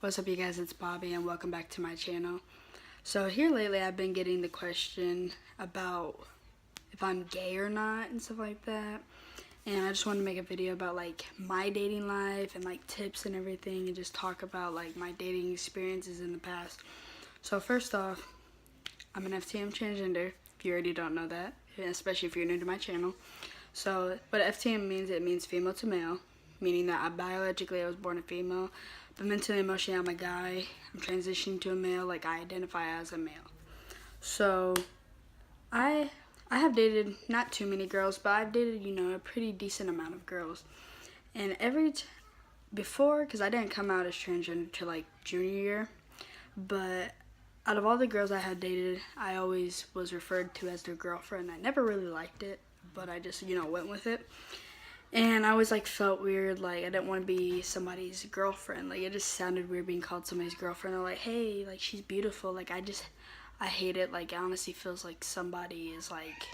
What's up, you guys? It's Bobby, and welcome back to my channel. So here lately, I've been getting the question about if I'm gay or not and stuff like that. And I just wanted to make a video about like my dating life and like tips and everything, and just talk about like my dating experiences in the past. So first off, I'm an FTM transgender, if you already don't know that, especially if you're new to my channel. So what FTM means, it means female to male, meaning that biologically I was born a female, but mentally and emotionally I'm a guy. I'm transitioning to a male, like I identify as a male. So I have dated not too many girls, but I've dated, a pretty decent amount of girls. And before, because I didn't come out as transgender till like junior year, but out of all the girls I had dated, I always was referred to as their girlfriend. I never really liked it, but I just, went with it. And I always like felt weird, like I didn't want to be somebody's girlfriend. Like it just sounded weird being called somebody's girlfriend. Or like, hey, like she's beautiful. Like I hate it. Like it honestly feels like somebody is like,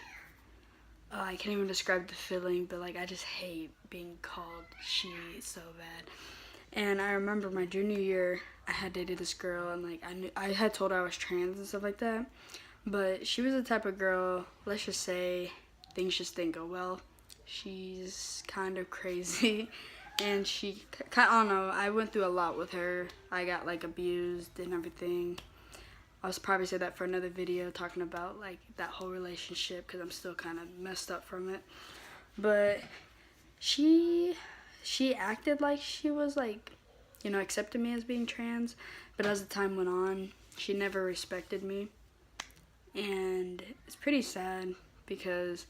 I can't even describe the feeling, but like I just hate being called she so bad. And I remember my junior year, I had dated this girl, and like I had told her I was trans and stuff like that. But she was the type of girl, let's just say, things just didn't go well. She's kind of crazy, and I don't know, I went through a lot with her. I got like abused and everything. I'll probably say that for another video, talking about like that whole relationship, because I'm still kind of messed up from it. But she acted like she was like, accepted me as being trans, but as the time went on, she never respected me. And it's pretty sad, because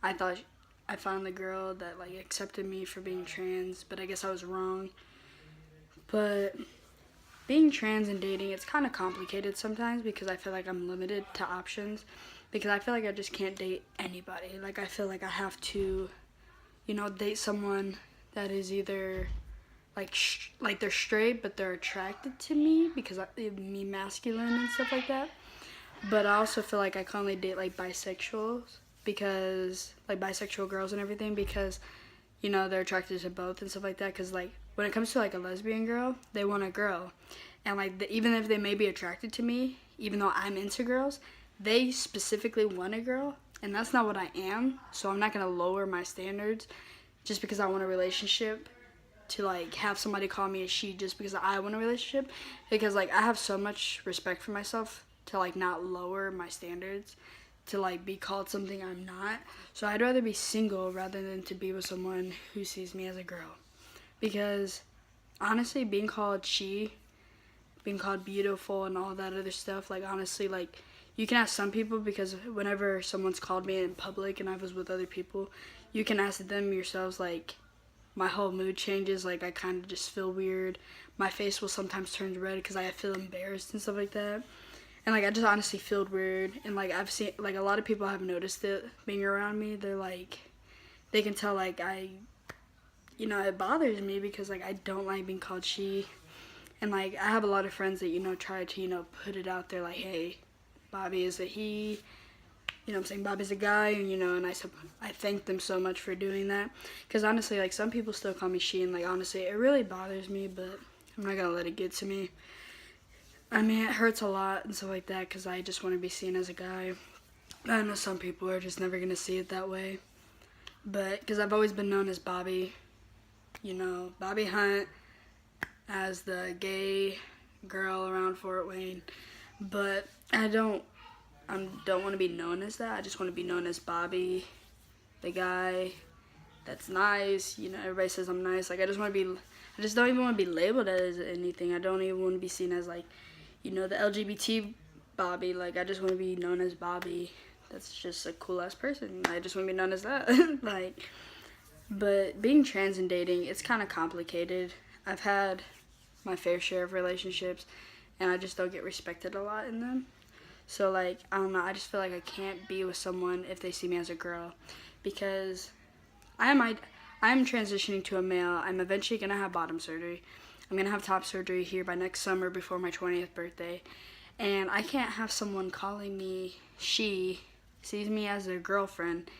I thought I found the girl that like accepted me for being trans, but I guess I was wrong. But being trans and dating, it's kind of complicated sometimes, because I feel like I'm limited to options, because I feel like I just can't date anybody. Like I feel like I have to, date someone that is either like they're straight but they're attracted to me because me masculine and stuff like that. But I also feel like I can only date like bisexuals, because like bisexual girls and everything, because they're attracted to both and stuff like that. Because like when it comes to like a lesbian girl, they want a girl, and like even if they may be attracted to me, even though I'm into girls, they specifically want a girl, and that's not what I am. So I'm not gonna lower my standards just because I want a relationship, to like have somebody call me a she just because I want a relationship. Because like I have so much respect for myself to like not lower my standards to like be called something I'm not. So I'd rather be single rather than to be with someone who sees me as a girl. Because honestly, being called she, being called beautiful and all that other stuff, like honestly, like you can ask some people, because whenever someone's called me in public and I was with other people, you can ask them yourselves, like my whole mood changes. Like I kind of just feel weird. My face will sometimes turn red because I feel embarrassed and stuff like that. And like I just honestly feel weird. And like I've seen like a lot of people have noticed it being around me. They're like, they can tell like it bothers me, because like I don't like being called she. And like I have a lot of friends that try to put it out there like, hey, Bobby is a he. I'm saying, Bobby's a guy, and I thank them so much for doing that. Because honestly, like, some people still call me she, and, like, honestly, it really bothers me, but I'm not going to let it get to me. I mean, it hurts a lot and stuff like that, because I just want to be seen as a guy. I know some people are just never going to see it that way. But, because I've always been known as Bobby, Bobby Hunt, as the gay girl around Fort Wayne. But I don't want to be known as that. I just want to be known as Bobby, the guy that's nice. Everybody says I'm nice. Like I just don't even want to be labeled as anything. I don't even want to be seen as like, the LGBT Bobby. Like I just want to be known as Bobby. That's just a cool ass person. I just want to be known as that. Like, but being trans and dating, it's kind of complicated. I've had my fair share of relationships, and I just don't get respected a lot in them. So, like, I don't know, I just feel like I can't be with someone if they see me as a girl, because I'm transitioning to a male. I'm eventually going to have bottom surgery. I'm going to have top surgery here by next summer before my 20th birthday, and I can't have someone calling me she, sees me as their girlfriend,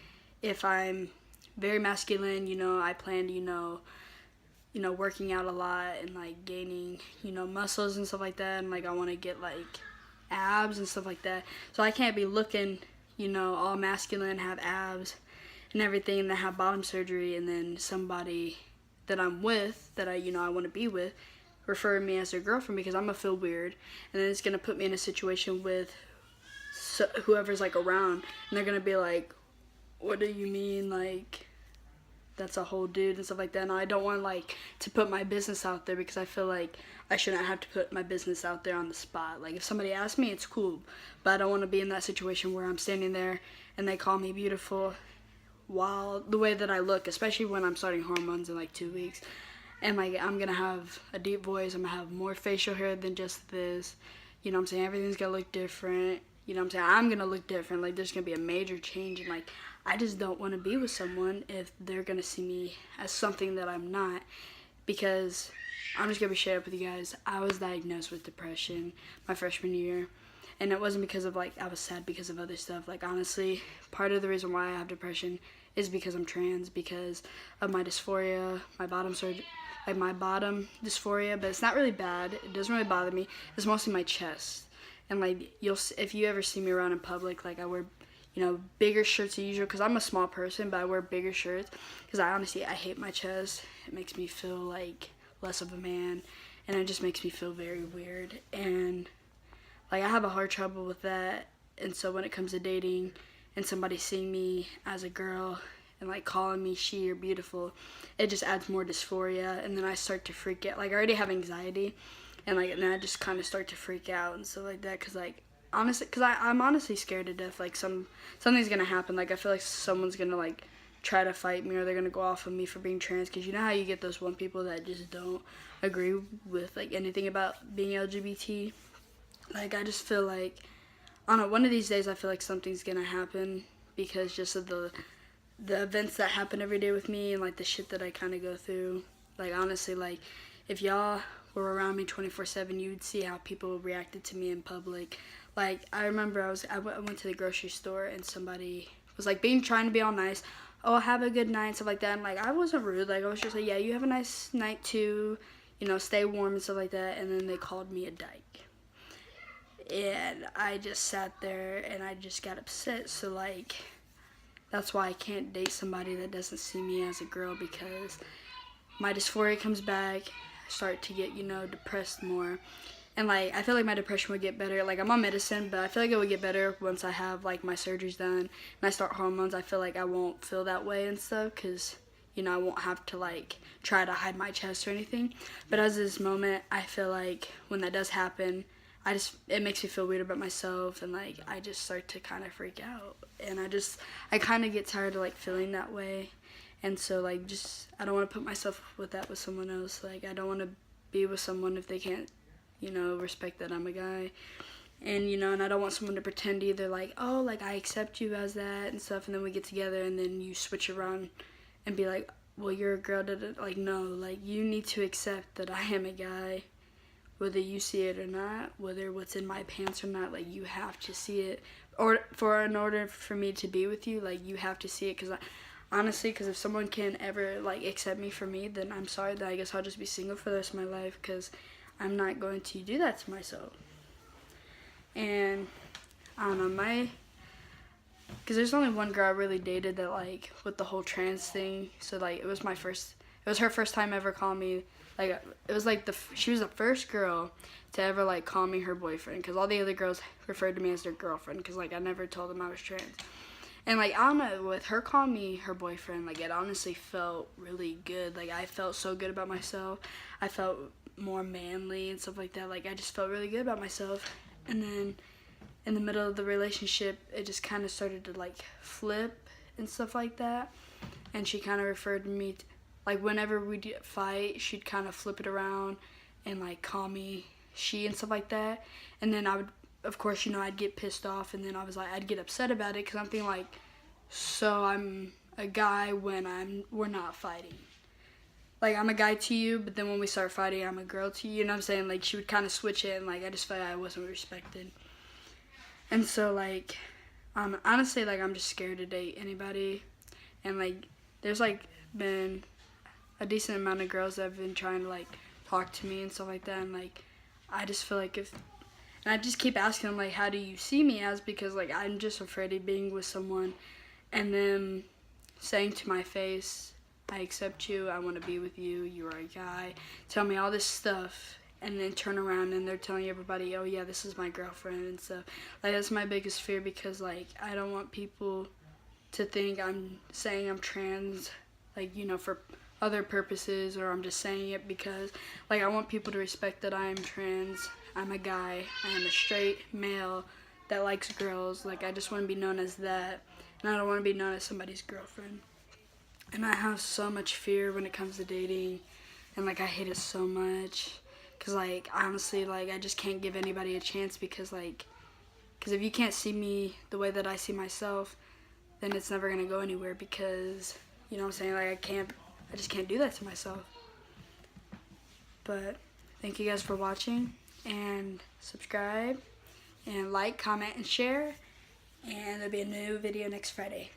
if I'm very masculine, I plan to, you know, working out a lot and like gaining, you know, muscles and stuff like that, and like I want to get like abs and stuff like that. So I can't be looking, you know, all masculine, have abs and everything, and then have bottom surgery, and then somebody that I'm with, that I, you know, I want to be with, refer me as their girlfriend, because I'm gonna feel weird, and then it's gonna put me in a situation with whoever's like around, and they're gonna be like, what do you mean, like that's a whole dude and stuff like that. And I don't want like to put my business out there, because I feel like I shouldn't have to put my business out there on the spot. Like if somebody asks me, it's cool, but I don't want to be in that situation where I'm standing there and they call me beautiful while the way that I look, especially when I'm starting hormones in like 2 weeks, and like I'm gonna have a deep voice, I'm gonna have more facial hair than just this, you know what I'm saying, everything's gonna look different, you know what I'm saying, I'm gonna look different, like there's gonna be a major change, and like I just don't want to be with someone if they're gonna see me as something that I'm not, because I'm just gonna be straight up with you guys. I was diagnosed with depression my freshman year, and it wasn't because of like I was sad because of other stuff. Like honestly, part of the reason why I have depression is because I'm trans, because of my dysphoria, my bottom dysphoria. But it's not really bad. It doesn't really bother me. It's mostly my chest, and like if you ever see me around in public, like I wear, you know, bigger shirts than usual, because I'm a small person, but I wear bigger shirts because I hate my chest. It makes me feel like less of a man, and it just makes me feel very weird, and like I have a hard trouble with that. And so when it comes to dating and somebody seeing me as a girl and like calling me she or beautiful, it just adds more dysphoria, and then I start to freak out. Like I already have anxiety, and like then I just kind of start to freak out and stuff like that, because like honestly, because I'm honestly scared to death, like something's gonna happen. Like I feel like someone's gonna like try to fight me, or they're gonna go off on me for being trans, because you know how you get those one people that just don't agree with like anything about being LGBT. Like I just feel like, I don't know, one of these days I feel like something's gonna happen, because just of the events that happen every day with me, and like the shit that I kind of go through. Like honestly, like if y'all were around me 24/7, you'd see how people reacted to me in public. Like I remember I went to the grocery store, and somebody was like trying to be all nice, oh have a good night, stuff like that, and like I wasn't rude, like I was just like, yeah, you have a nice night too, you know, stay warm and stuff like that. And then they called me a dyke, and I just sat there and I just got upset. So like that's why I can't date somebody that doesn't see me as a girl, because my dysphoria comes back, I start to get, you know, depressed more. And like I feel like my depression would get better. Like I'm on medicine, but I feel like it would get better once I have like my surgeries done and I start hormones. I feel like I won't feel that way and stuff, because you know I won't have to like try to hide my chest or anything. But as this moment, I feel like when that does happen, it makes me feel weird about myself, and like I just start to kind of freak out, and I kind of get tired of like feeling that way. And so like I don't want to put myself with someone else. Like I don't want to be with someone if they can't, you know, respect that I'm a guy. And you know, and I don't want someone to pretend either, like, oh, like I accept you as that and stuff, and then we get together and then you switch around and be like, well, you're a girl. Like no, like you need to accept that I am a guy, whether you see it or not, whether what's in my pants or not. Like you have to see it, or in order for me to be with you, like you have to see it. Because honestly, because if someone can ever like accept me for me, then I'm sorry, that I guess I'll just be single for the rest of my life, because I'm not going to do that to myself. And I don't know, because there's only one girl I really dated that like with the whole trans thing. So like it was her first time ever calling me, like it was like she was the first girl to ever like call me her boyfriend, because all the other girls referred to me as their girlfriend, because like I never told them I was trans. And like I don't know, with her calling me her boyfriend, like it honestly felt really good. Like I felt so good about myself. I felt more manly and stuff like that. Like I just felt really good about myself. And then in the middle of the relationship, it just kind of started to like flip and stuff like that. And she kind of referred to me like whenever we'd fight, she'd kind of flip it around and like call me she and stuff like that. And then I would, of course, you know, I'd get pissed off, and then I'd get upset about it, because I'm thinking like, so I'm a guy when we're not fighting. Like I'm a guy to you, but then when we start fighting, I'm a girl to you. You know what I'm saying? Like she would kind of switch it, and like I just felt like I wasn't respected. And so like, honestly, like I'm just scared to date anybody. And like there's like been a decent amount of girls that have been trying to like talk to me and stuff like that, and like I just feel like and I just keep asking them like, how do you see me as, because like I'm just afraid of being with someone and then saying to my face, I accept you, I want to be with you, you're a guy, tell me all this stuff, and then turn around and they're telling everybody, oh yeah, this is my girlfriend and stuff. Like, that's my biggest fear, because like I don't want people to think I'm saying I'm trans, like, you know, for other purposes, or I'm just saying it because like I want people to respect that I am trans, I'm a guy, I am a straight male that likes girls. Like, I just want to be known as that, and I don't want to be known as somebody's girlfriend. And I have so much fear when it comes to dating, and like I hate it so much, because like honestly, like I just can't give anybody a chance, because if you can't see me the way that I see myself, then it's never gonna go anywhere, because you know what I'm saying, like I just can't do that to myself. But thank you guys for watching, and subscribe and like, comment, and share, and there'll be a new video next Friday.